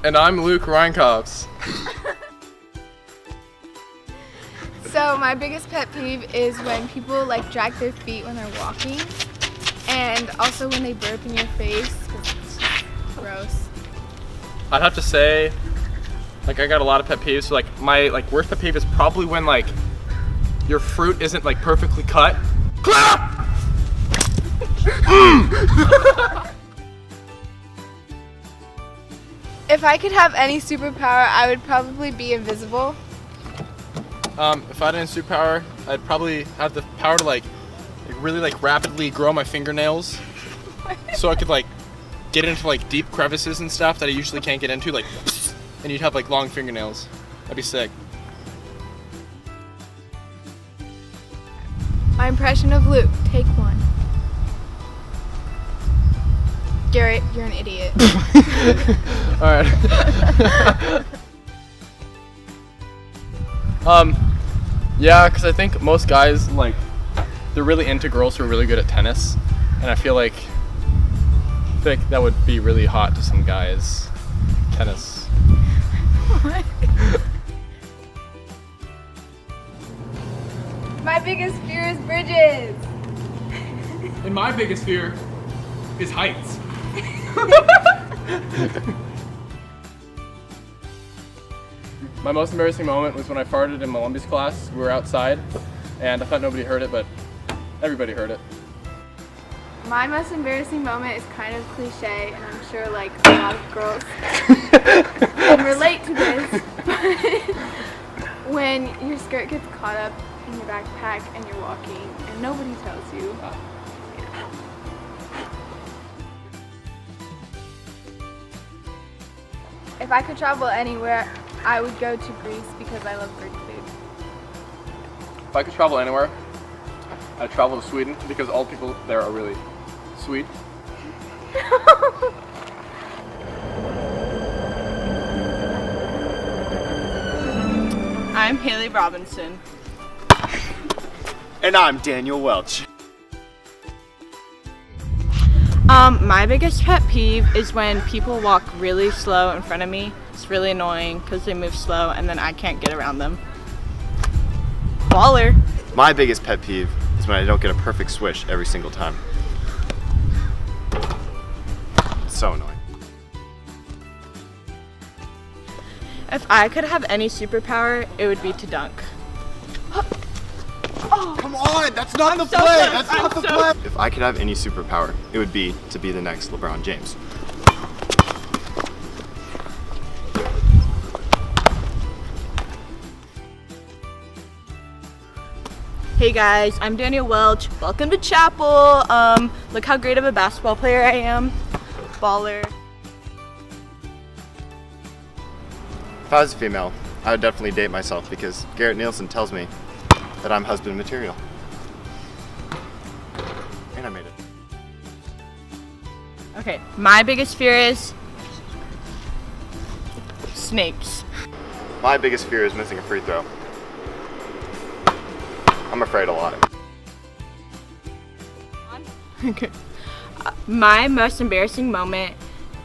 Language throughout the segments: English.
And I'm Luke Reinkops. So my biggest pet peeve is when people like drag their feet when they're walking, and also when they burp in your face, 'cause it's just gross. I'd have to say, like, I got a lot of pet peeves. So, like, my worst pet peeve is probably when like your fruit isn't like perfectly cut. Clap! If I could have any superpower, I would probably be invisible. If I had any superpower, I'd probably have the power to like really like rapidly grow my fingernails, so I could like get into like deep crevices and stuff that I usually can't get into, like, and you'd have like long fingernails. That'd be sick. My impression of Luke, take one. Garrett, you're an idiot. All right. Yeah, because I think most guys like they're really into girls who are really good at tennis, and I feel like that would be really hot to some guys. Tennis. What? My biggest fear is bridges. And my biggest fear is heights. My most embarrassing moment was when I farted in Molumbi's class. We were outside, and I thought nobody heard it, but everybody heard it. My most embarrassing moment is kind of cliche, and I'm sure like a lot of girls can relate to this, but when your skirt gets caught up in your backpack and you're walking and nobody tells you. If I could travel anywhere, I would go to Greece because I love Greek food. If I could travel anywhere, I'd travel to Sweden because all people there are really sweet. I'm Haley Robinson. And I'm Daniel Welch. My biggest pet peeve is when people walk really slow in front of me. It's really annoying because they move slow and then I can't get around them. Baller. My biggest pet peeve is when I don't get a perfect swish every single time. It's so annoying. If I could have any superpower, it would be to dunk. Come on, that's not the so play. close. That's not the play. If I could have any superpower, it would be to be the next LeBron James. Hey guys, I'm Daniel Welch. Welcome to Chapel. Look how great of a basketball player I am. Baller. If I was a female, I would definitely date myself because Garrett Nielsen tells me that I'm husband material. And I made it. Okay, my biggest fear is snakes. My biggest fear is missing a free throw. I'm afraid a lot. Okay. My most embarrassing moment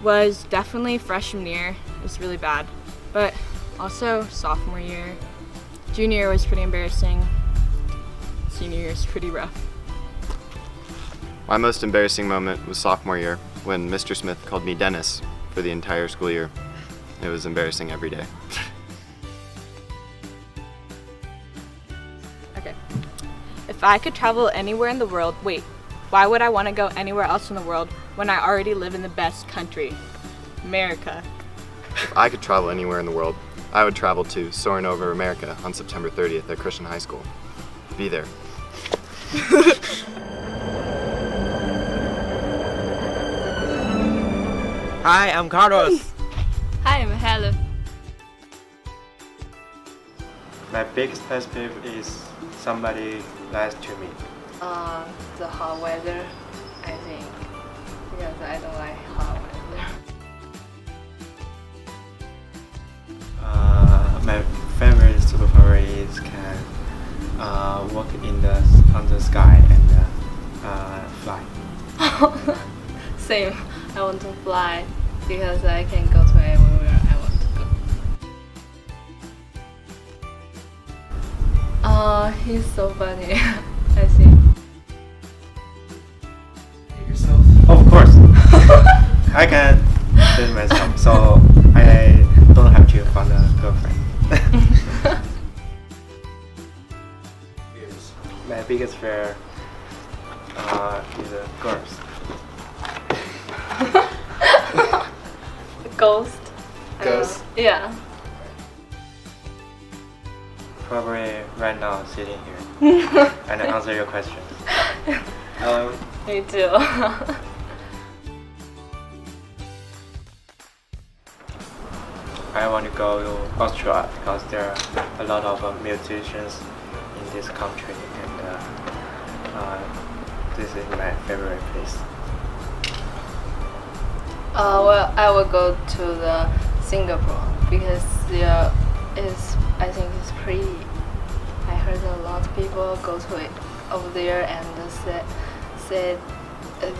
was definitely freshman year. It was really bad. But also sophomore year. Junior year was pretty embarrassing. Senior year is pretty rough. My most embarrassing moment was sophomore year when Mr. Smith called me Dennis for the entire school year. It was embarrassing every day. Okay. If I could travel anywhere in the world, wait, why would I want to go anywhere else in the world when I already live in the best country? America. If I could travel anywhere in the world, I would travel to Soaring Over America on September 30th at Christian High School. Be there. Hi, I'm Carlos. Hi, I'm Helen. My biggest pet peeve is somebody lies to me. The hot weather, I think, because I don't like hot weather. My favorite superpower is can walk in on the sky and fly. Same. I want to fly because I can go to anywhere I He's so funny. I think. Of course. I can do it myself, so I don't have to find a girlfriend. My biggest fear is girls. Ghost. Ghost? Yeah. Probably right now sitting here and answer your questions. Me too. I want to go to Austria because there are a lot of musicians in this country, and this is my favorite place. Well, I will go to the Singapore because there is, I think it's pretty. I heard a lot of people go to it over there and said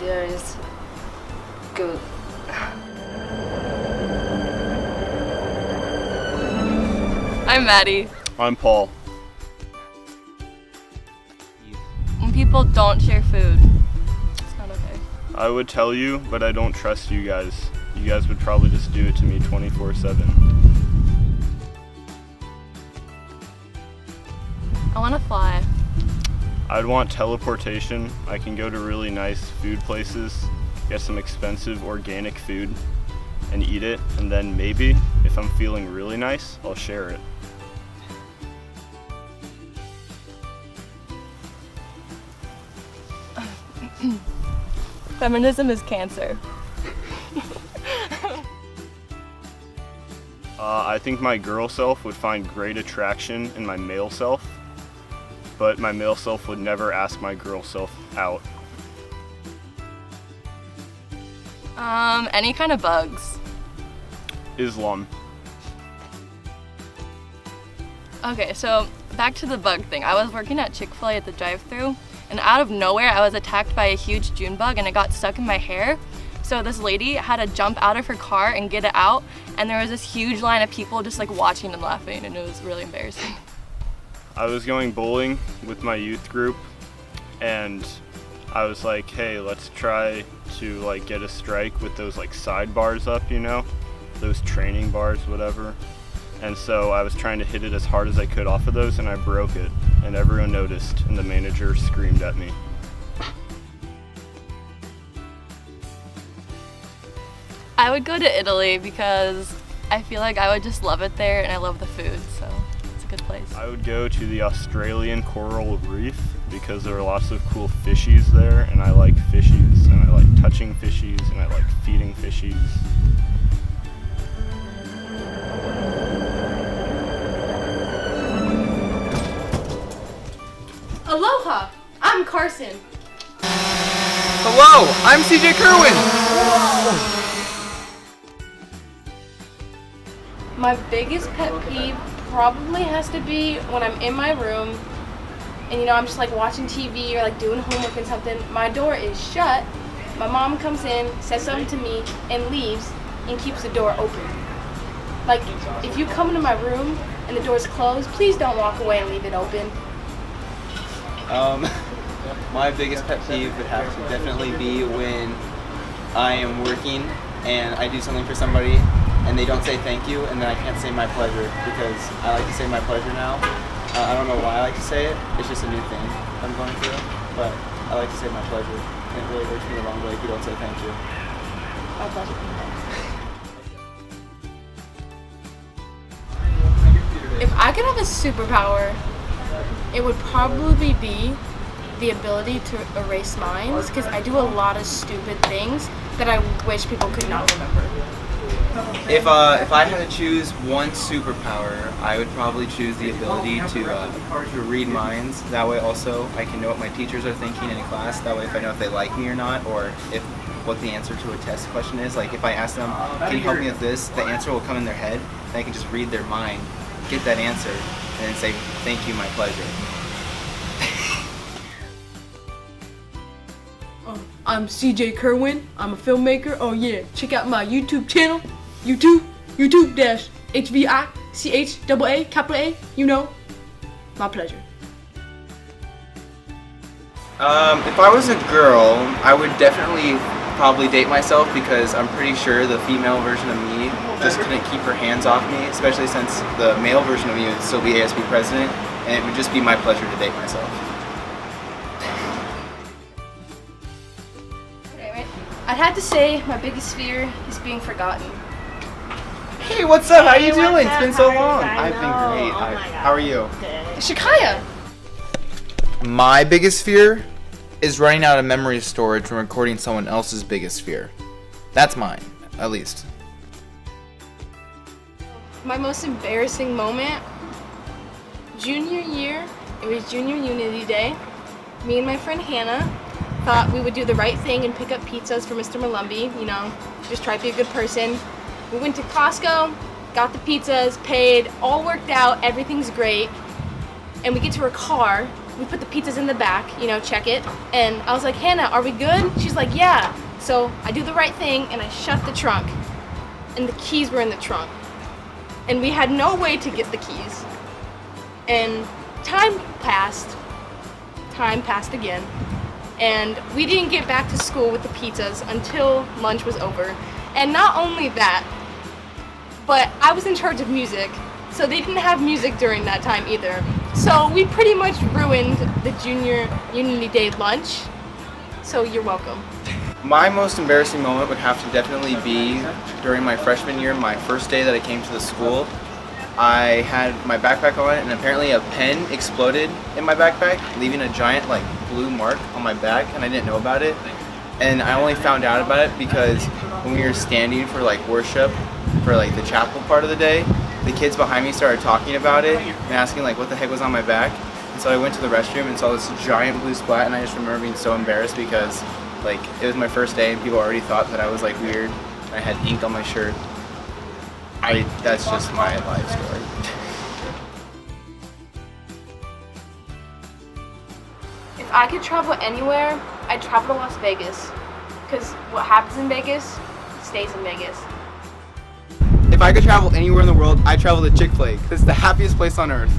there is good. I'm Maddie. I'm Paul. When people don't share food, it's not okay. I would tell you, but I don't trust you guys. You guys would probably just do it to me 24/7. I want to fly. I'd want teleportation. I can go to really nice food places, get some expensive organic food, and eat it, and then maybe, if I'm feeling really nice, I'll share it. Feminism is cancer. I think my girl self would find great attraction in my male self, but my male self would never ask my girl self out. Any kind of bugs. Islam. Okay, so back to the bug thing. I was working at Chick-fil-A at the drive-thru, and out of nowhere I was attacked by a huge June bug and it got stuck in my hair. So this lady had to jump out of her car and get it out, and there was this huge line of people just like watching and laughing, and it was really embarrassing. I was going bowling with my youth group, and I was like, hey, let's try to like get a strike with those like side bars up, you know, those training bars, whatever. And so I was trying to hit it as hard as I could off of those, and I broke it, and everyone noticed, and the manager screamed at me. I would go to Italy because I feel like I would just love it there, and I love the food, so it's a good place. I would go to the Australian coral reef because there are lots of cool fishies there, and I like fishies, and I like touching fishies, and I like feeding fishies. Aloha! I'm Carson. Hello, I'm CJ Kerwin. My biggest pet peeve probably has to be when I'm in my room and I'm just like watching TV or like doing homework and something. My door is shut. My mom comes in, says something to me, and leaves and keeps the door open. Like, if you come into my room and the door's closed, please don't walk away and leave it open. My biggest pet peeve would have to definitely be when I am working and I do something for somebody and they don't say thank you, and then I can't say my pleasure because I like to say my pleasure now. I don't know why I like to say it. It's just a new thing I'm going through, but I like to say my pleasure, and it really hurts me the wrong way if you don't say thank you. My pleasure. If I could have a superpower, it would probably be the ability to erase minds, because I do a lot of stupid things that I wish people could not remember. If I had to choose one superpower, I would probably choose the ability to read minds. That way also I can know what my teachers are thinking in class. That way if I know if they like me or not, or if what the answer to a test question is. Like if I ask them, can you help me with this, the answer will come in their head, and I can just read their mind, get that answer, and then say, thank you, my pleasure. I'm CJ Kerwin. I'm a filmmaker. Oh yeah, check out my YouTube channel. YouTube-HVICHAA, capital A, my pleasure. If I was a girl, I would definitely probably date myself because I'm pretty sure the female version of me just couldn't keep her hands off me, especially since the male version of me would still be ASB president, and it would just be my pleasure to date myself. I'd have to say my biggest fear is being forgotten. Hey, what's up? How you doing? It's been so long. I've been great. How are you? Shakaya! My biggest fear is running out of memory storage when recording someone else's biggest fear. That's mine, at least. My most embarrassing moment, junior year, it was Junior Unity Day. Me and my friend Hannah thought we would do the right thing and pick up pizzas for Mr. Malumbi, you know, just try to be a good person. We went to Costco, got the pizzas, paid, all worked out, everything's great. And we get to her car, we put the pizzas in the back, you know, check it. And I was like, Hannah, are we good? She's like, yeah. So I do the right thing and I shut the trunk. And the keys were in the trunk. And we had no way to get the keys. And time passed again. And we didn't get back to school with the pizzas until lunch was over. And not only that, but I was in charge of music, so they didn't have music during that time either. So we pretty much ruined the Junior Unity Day lunch, so you're welcome. My most embarrassing moment would have to definitely be during my freshman year, my first day that I came to the school. I had my backpack on and apparently a pen exploded in my backpack, leaving a giant like blue mark on my back, and I didn't know about it. And I only found out about it because when we were standing for like worship for like the chapel part of the day, the kids behind me started talking about it and asking like what the heck was on my back. And so I went to the restroom and saw this giant blue splat, and I just remember being so embarrassed because like it was my first day and people already thought that I was like weird. I had ink on my shirt. That's just my life story. If I could travel anywhere, I'd travel to Las Vegas. Because what happens in Vegas stays in Vegas. If I could travel anywhere in the world, I'd travel to Chick-fil-A. It's the happiest place on earth.